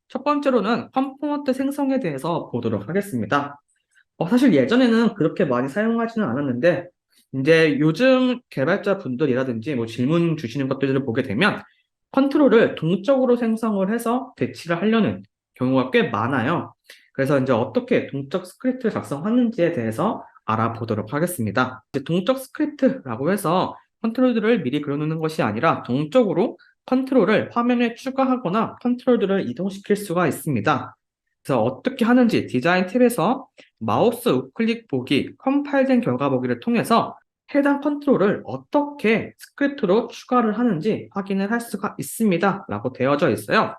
첫 번째로는 컴포넌트 생성에 대해서 보도록 하겠습니다. 사실 예전에는 그렇게 많이 사용하지는 않았는데, 이제 요즘 개발자 분들이라든지 뭐 질문 주시는 것들을 보게 되면 컨트롤을 동적으로 생성을 해서 대치를 하려는 경우가 꽤 많아요. 그래서 이제 어떻게 동적 스크립트를 작성하는지에 대해서 알아보도록 하겠습니다. 이제 동적 스크립트라고 해서 컨트롤들을 미리 그려놓는 것이 아니라 동적으로 컨트롤을 화면에 추가하거나 컨트롤들을 이동시킬 수가 있습니다. 그래서 어떻게 하는지 디자인 탭에서 마우스 우클릭 보기, 컴파일된 결과 보기를 통해서 해당 컨트롤을 어떻게 스크립트로 추가를 하는지 확인을 할 수가 있습니다. 라고 되어져 있어요.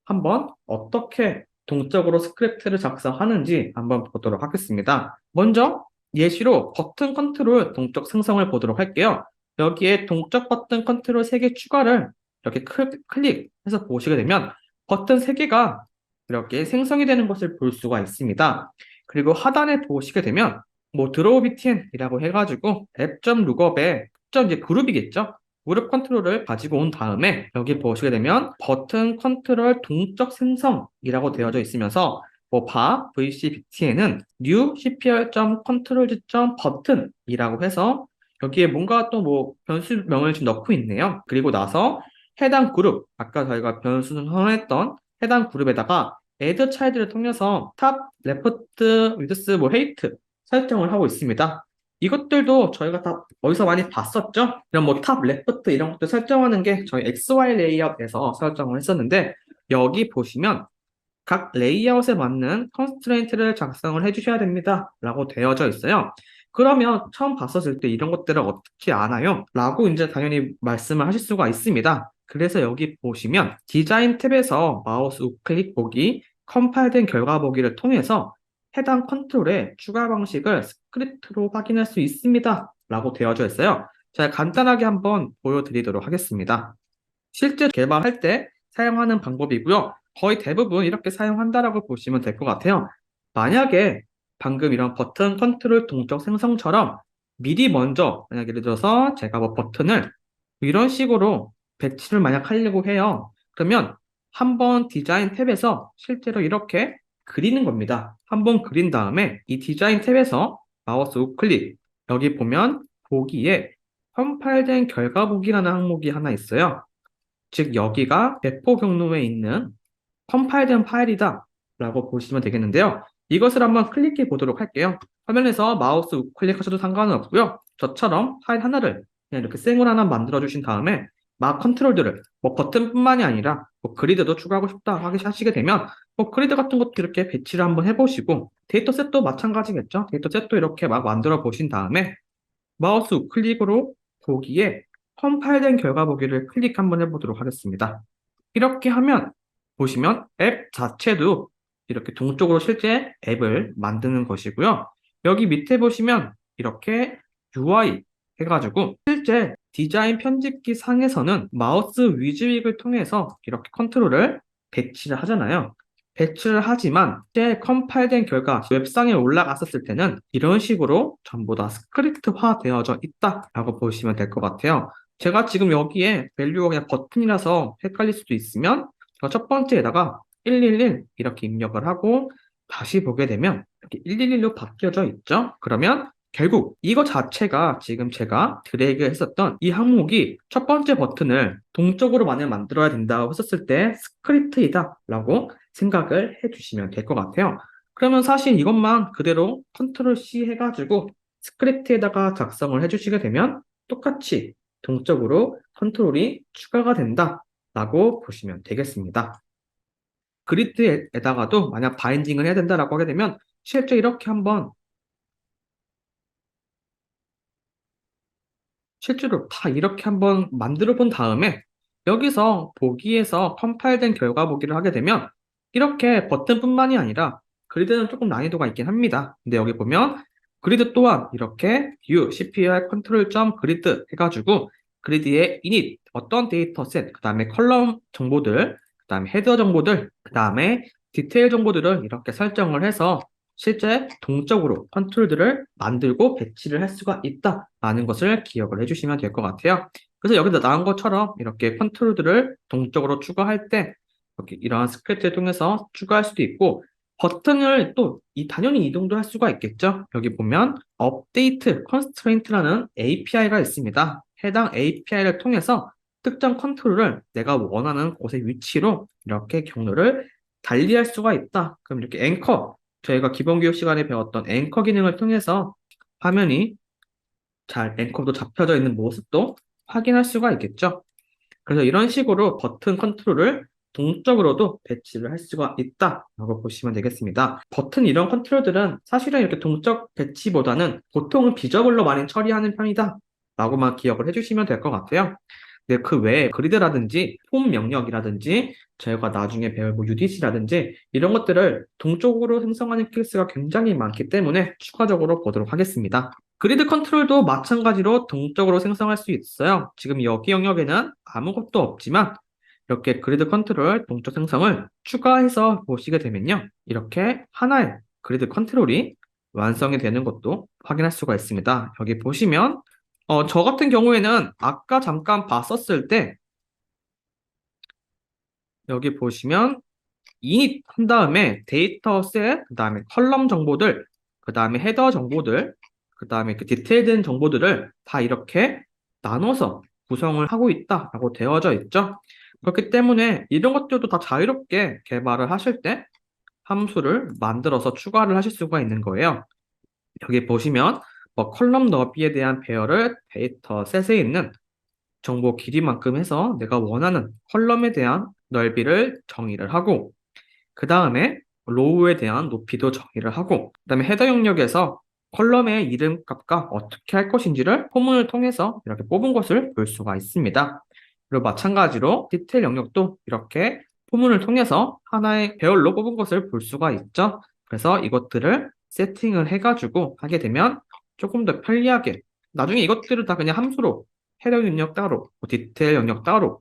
한번 어떻게 동적으로 스크립트를 작성하는지 한번 보도록 하겠습니다. 먼저 예시로 버튼 컨트롤 동적 생성을 보도록 할게요. 여기에 동적 버튼 컨트롤 3개 추가를 이렇게 클릭해서 보시게 되면 버튼 3개가 이렇게 생성이 되는 것을 볼 수가 있습니다. 그리고 하단에 보시게 되면 뭐 드로우 btn이라고 해가지고 app.lookup에 이제 그룹이겠죠. 그룹 컨트롤을 가지고 온 다음에 여기 보시게 되면 버튼 컨트롤 동적 생성이라고 되어져 있으면서 뭐 vc btn은 new cpr.control.button이라고 해서 여기에 뭔가 또 뭐 변수명을 좀 넣고 있네요. 그리고 나서 해당 그룹, 아까 저희가 변수 선언했던 해당 그룹에다가 add child를 통해서 top, left, width, 뭐 height 설정을 하고 있습니다. 이것들도 저희가 다 어디서 많이 봤었죠? 이런 뭐 탑, 레프트 이런 것들 설정하는 게 저희 XY 레이아웃에서 설정을 했었는데 여기 보시면 각 레이아웃에 맞는 컨스트레인트를 작성을 해주셔야 됩니다. 라고 되어져 있어요. 그러면 처음 봤었을 때 이런 것들을 어떻게 아나요? 라고 이제 당연히 말씀을 하실 수가 있습니다. 그래서 여기 보시면 디자인 탭에서 마우스 우클릭 보기, 컴파일된 결과 보기를 통해서 해당 컨트롤의 추가 방식을 스크립트로 확인할 수 있습니다. 라고 되어져 있어요. 제가 간단하게 한번 보여드리도록 하겠습니다. 실제 개발할 때 사용하는 방법이고요. 거의 대부분 이렇게 사용한다라고 보시면 될 것 같아요. 만약에 방금 이런 버튼 컨트롤 동적 생성처럼 미리 먼저 만약 예를 들어서 제가 뭐 버튼을 이런 식으로 배치를 만약 하려고 해요. 그러면 한번 디자인 탭에서 실제로 이렇게 그리는 겁니다. 한번 그린 다음에 이 디자인 탭에서 마우스 우클릭 여기 보면 보기에 컴파일된 결과 보기라는 항목이 하나 있어요. 즉 여기가 배포 경로에 있는 컴파일된 파일이다 라고 보시면 되겠는데요. 이것을 한번 클릭해 보도록 할게요. 화면에서 마우스 우클릭하셔도 상관은 없고요. 저처럼 파일 하나를 그냥 이렇게 생으로 하나 만들어 주신 다음에 막 컨트롤들을 뭐 버튼뿐만이 아니라 뭐 그리드도 추가하고 싶다 하시게 되면 뭐 그리드 같은 것도 이렇게 배치를 한번 해보시고 데이터셋도 마찬가지겠죠. 데이터셋도 이렇게 막 만들어 보신 다음에 마우스 우클릭으로 보기에 컴파일된 결과 보기를 클릭 한번 해보도록 하겠습니다. 이렇게 하면 보시면 앱 자체도 이렇게 동쪽으로 실제 앱을 만드는 것이고요. 여기 밑에 보시면 이렇게 UI 해가지고 실제 디자인 편집기 상에서는 마우스 위즈윅을 통해서 이렇게 컨트롤을 배치를 하잖아요. 배치를 하지만 실제 컴파일된 결과 웹상에 올라갔었을 때는 이런 식으로 전부 다 스크립트화 되어져 있다라고 보시면 될 것 같아요. 제가 지금 여기에 밸류가 그냥 버튼이라서 헷갈릴 수도 있으면 첫 번째에다가 111 이렇게 입력을 하고 다시 보게 되면 이렇게 111로 바뀌어져 있죠. 그러면 결국 이거 자체가 지금 제가 드래그 했었던 이 항목이 첫 번째 버튼을 동적으로 만들어야 된다고 했었을 때 스크립트이다 라고 생각을 해주시면 될 것 같아요. 그러면 사실 이것만 그대로 컨트롤 C 해가지고 스크립트에다가 작성을 해주시게 되면 똑같이 동적으로 컨트롤이 추가가 된다라고 보시면 되겠습니다. 그리드에다가도 만약 바인딩을 해야 된다라고 하게 되면 실제 이렇게 한번 실제로 다 이렇게 한번 만들어 본 다음에 여기서 보기에서 컴파일된 결과 보기를 하게 되면 이렇게 버튼뿐만이 아니라 그리드는 조금 난이도가 있긴 합니다. 근데 여기 보면 그리드 또한 이렇게 view cpr 컨트롤 점 그리드 해가지고 그리드의 init 어떤 데이터셋 그 다음에 컬럼 정보들 그 다음에 헤더 정보들 그 다음에 디테일 정보들을 이렇게 설정을 해서 실제 동적으로 컨트롤들을 만들고 배치를 할 수가 있다라는 것을 기억을 해주시면 될 것 같아요. 그래서 여기서 나온 것처럼 이렇게 컨트롤들을 동적으로 추가할 때 이렇게 이러한 스크립트를 통해서 추가할 수도 있고, 버튼을 또 당연히 이동도 할 수가 있겠죠. 여기 보면 업데이트 컨스트레인트라는 API가 있습니다. 해당 API를 통해서 특정 컨트롤을 내가 원하는 곳의 위치로 이렇게 경로를 달리할 수가 있다. 그럼 이렇게 앵커, 저희가 기본 교육 시간에 배웠던 앵커 기능을 통해서 화면이 잘 앵커도 잡혀져 있는 모습도 확인할 수가 있겠죠. 그래서 이런 식으로 버튼 컨트롤을 동적으로도 배치를 할 수가 있다라고 보시면 되겠습니다. 버튼 이런 컨트롤들은 사실은 이렇게 동적 배치보다는 보통은 비저블로 많이 처리하는 편이다 라고만 기억을 해주시면 될 것 같아요. 근데 그 외에 그리드라든지 폼 명령이라든지 저희가 나중에 배울 뭐 UDC라든지 이런 것들을 동적으로 생성하는 케이스가 굉장히 많기 때문에 추가적으로 보도록 하겠습니다. 그리드 컨트롤도 마찬가지로 동적으로 생성할 수 있어요. 지금 여기 영역에는 아무것도 없지만 이렇게 그리드 컨트롤 동적 생성을 추가해서 보시게 되면요. 이렇게 하나의 그리드 컨트롤이 완성이 되는 것도 확인할 수가 있습니다. 여기 보시면 저 같은 경우에는 아까 잠깐 봤었을 때 여기 보시면 init 한 다음에 데이터 셋, 그 다음에 컬럼 정보들, 그 다음에 헤더 정보들, 그 다음에 그 디테일된 정보들을 다 이렇게 나눠서 구성을 하고 있다라고 되어져 있죠. 그렇기 때문에 이런 것들도 다 자유롭게 개발을 하실 때 함수를 만들어서 추가를 하실 수가 있는 거예요. 여기 보시면 뭐 컬럼 너비에 대한 배열을 데이터 셋에 있는 정보 길이만큼 해서 내가 원하는 컬럼에 대한 넓이를 정의를 하고 그 다음에 로우에 대한 높이도 정의를 하고 그 다음에 헤더 영역에서 컬럼의 이름 값과 어떻게 할 것인지를 포문을 통해서 이렇게 뽑은 것을 볼 수가 있습니다. 그리고 마찬가지로 디테일 영역도 이렇게 포문을 통해서 하나의 배열로 뽑은 것을 볼 수가 있죠. 그래서 이것들을 세팅을 해가지고 하게 되면 조금 더 편리하게 나중에 이것들을 다 그냥 함수로 헤더 영역 따로, 뭐 디테일 영역 따로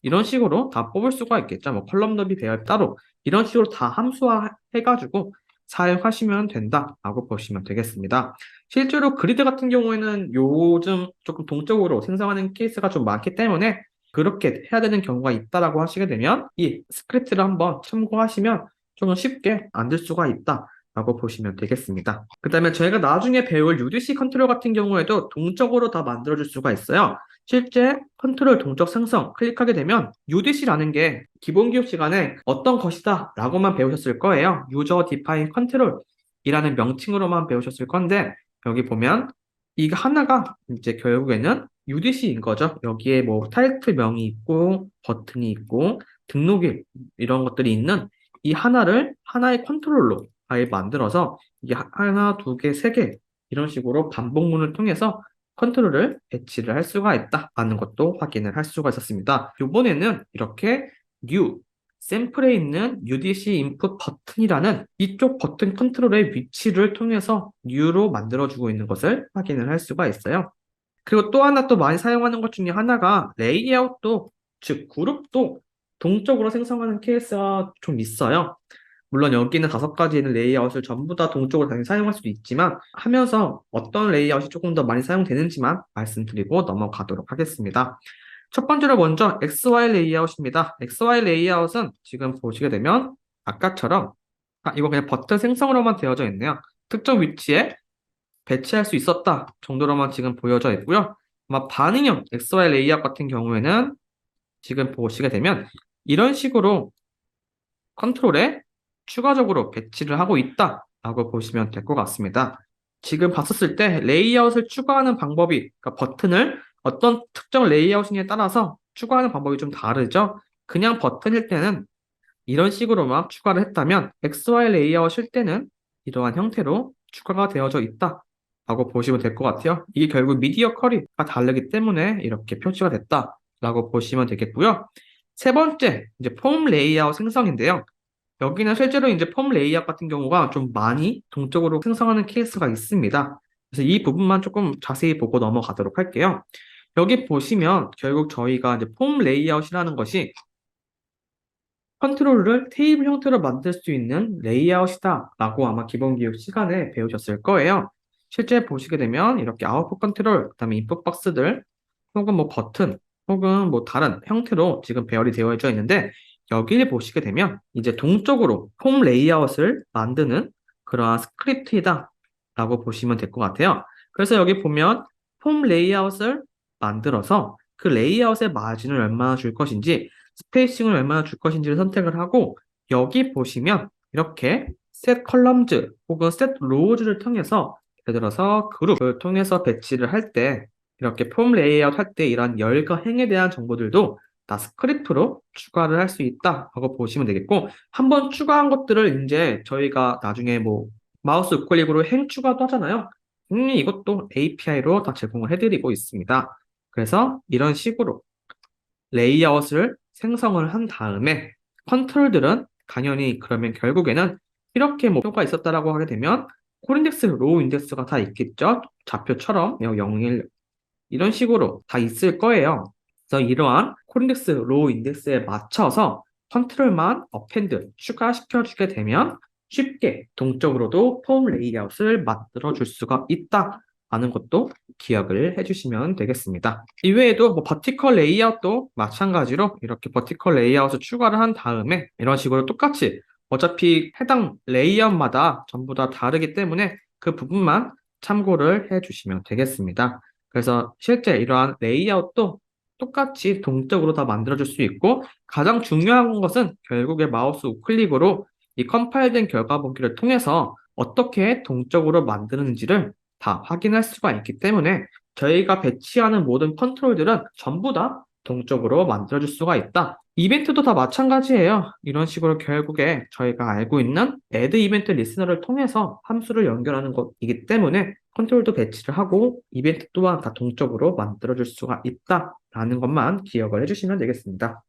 이런 식으로 다 뽑을 수가 있겠죠. 뭐 컬럼 너비 배열 따로 이런 식으로 다 함수화 해가지고 사용하시면 된다라고 보시면 되겠습니다. 실제로 그리드 같은 경우에는 요즘 조금 동적으로 생성하는 케이스가 좀 많기 때문에 그렇게 해야 되는 경우가 있다라고 하시게 되면 이 스크립트를 한번 참고하시면 좀 쉽게 만들 수가 있다라고 보시면 되겠습니다. 그 다음에 저희가 나중에 배울 UDC 컨트롤 같은 경우에도 동적으로 다 만들어줄 수가 있어요. 실제 컨트롤 동적 생성 클릭하게 되면 UDC라는 게 기본 교육 시간에 어떤 것이다 라고만 배우셨을 거예요. User Define Control 이라는 명칭으로만 배우셨을 건데 여기 보면 이거 하나가 이제 결국에는 UDC인 거죠. 여기에 뭐 타이틀명이 있고 버튼이 있고 등록일 이런 것들이 있는 이 하나를 하나의 컨트롤로 아예 만들어서 이게 하나, 두 개, 세 개 이런 식으로 반복문을 통해서 컨트롤을 배치를 할 수가 있다라는 것도 확인을 할 수가 있었습니다. 이번에는 이렇게 new 샘플에 있는 UDC input 버튼이라는 이쪽 버튼 컨트롤의 위치를 통해서 new로 만들어주고 있는 것을 확인을 할 수가 있어요. 그리고 또 하나 또 많이 사용하는 것 중에 하나가 레이아웃도 즉 그룹도 동적으로 생성하는 케이스가 좀 있어요. 물론 여기는 5가지의 레이아웃을 전부 다 동적으로 당연히 사용할 수도 있지만 하면서 어떤 레이아웃이 조금 더 많이 사용되는지만 말씀드리고 넘어가도록 하겠습니다. 첫 번째로 먼저 XY 레이아웃입니다. XY 레이아웃은 지금 보시게 되면 아까처럼 이거 그냥 버튼 생성으로만 되어져 있네요. 특정 위치에 배치할 수 있었다 정도로만 지금 보여져 있고요. 아마 반응형 XY 레이아웃 같은 경우에는 지금 보시게 되면 이런 식으로 컨트롤에 추가적으로 배치를 하고 있다라고 보시면 될 것 같습니다. 지금 봤었을 때 레이아웃을 추가하는 방법이 그러니까 버튼을 어떤 특정 레이아웃에 따라서 추가하는 방법이 좀 다르죠. 그냥 버튼일 때는 이런 식으로만 추가를 했다면 XY 레이아웃일 때는 이러한 형태로 추가가 되어져 있다라고 보시면 될 것 같아요. 이게 결국 미디어 쿼리가 다르기 때문에 이렇게 표시가 됐다라고 보시면 되겠고요. 세 번째, 이제 폼 레이아웃 생성인데요. 여기는 실제로 이제 폼 레이아웃 같은 경우가 좀 많이 동적으로 생성하는 케이스가 있습니다. 그래서 이 부분만 조금 자세히 보고 넘어가도록 할게요. 여기 보시면 결국 저희가 이제 폼 레이아웃이라는 것이 컨트롤을 테이블 형태로 만들 수 있는 레이아웃이다 라고 아마 기본 교육 시간에 배우셨을 거예요. 실제 보시게 되면 이렇게 아웃풋 컨트롤, 그다음에 인풋 박스들, 혹은 뭐 버튼, 혹은 뭐 다른 형태로 지금 배열이 되어져 있는데 여기를 보시게 되면 이제 동적으로 폼 레이아웃을 만드는 그러한 스크립트이다 라고 보시면 될 것 같아요. 그래서 여기 보면 폼 레이아웃을 만들어서 그 레이아웃의 마진을 얼마나 줄 것인지 스페이싱을 얼마나 줄 것인지를 선택을 하고 여기 보시면 이렇게 set columns 혹은 set rows를 통해서 예를 들어서 그룹을 통해서 배치를 할 때 이렇게 폼 레이아웃 할 때 이런 열과 행에 대한 정보들도 다 스크립트로 추가를 할 수 있다라고 보시면 되겠고 한번 추가한 것들을 이제 저희가 나중에 뭐 마우스 우클릭으로 행 추가도 하잖아요. 이것도 API로 다 제공을 해드리고 있습니다. 그래서 이런 식으로 레이아웃을 생성을 한 다음에 컨트롤들은 당연히 그러면 결국에는 이렇게 목표가 있었다라고 하게 되면 콜인덱스, 로우 인덱스가 다 있겠죠. 좌표처럼 0, 1 이런 식으로 다 있을 거예요. 그래서 이러한 콜인덱스, 로우 인덱스에 맞춰서 컨트롤만 어펜드 추가시켜주게 되면 쉽게 동적으로도 폼 레이아웃을 만들어 줄 수가 있다. 하는 것도 기억을 해주시면 되겠습니다. 이외에도 뭐 버티컬 레이아웃도 마찬가지로 이렇게 버티컬 레이아웃을 추가를 한 다음에 이런 식으로 똑같이 어차피 해당 레이아웃마다 전부 다 다르기 때문에 그 부분만 참고를 해주시면 되겠습니다. 그래서 실제 이러한 레이아웃도 똑같이 동적으로 다 만들어줄 수 있고 가장 중요한 것은 결국에 마우스 우클릭으로 이 컴파일된 결과 보기를 통해서 어떻게 동적으로 만드는지를 다 확인할 수가 있기 때문에 저희가 배치하는 모든 컨트롤들은 전부 다 동적으로 만들어줄 수가 있다. 이벤트도 다 마찬가지예요. 이런 식으로 결국에 저희가 알고 있는 add 이벤트 리스너를 통해서 함수를 연결하는 것이기 때문에 컨트롤도 배치를 하고 이벤트 또한 다 동적으로 만들어줄 수가 있다라는 것만 기억을 해주시면 되겠습니다.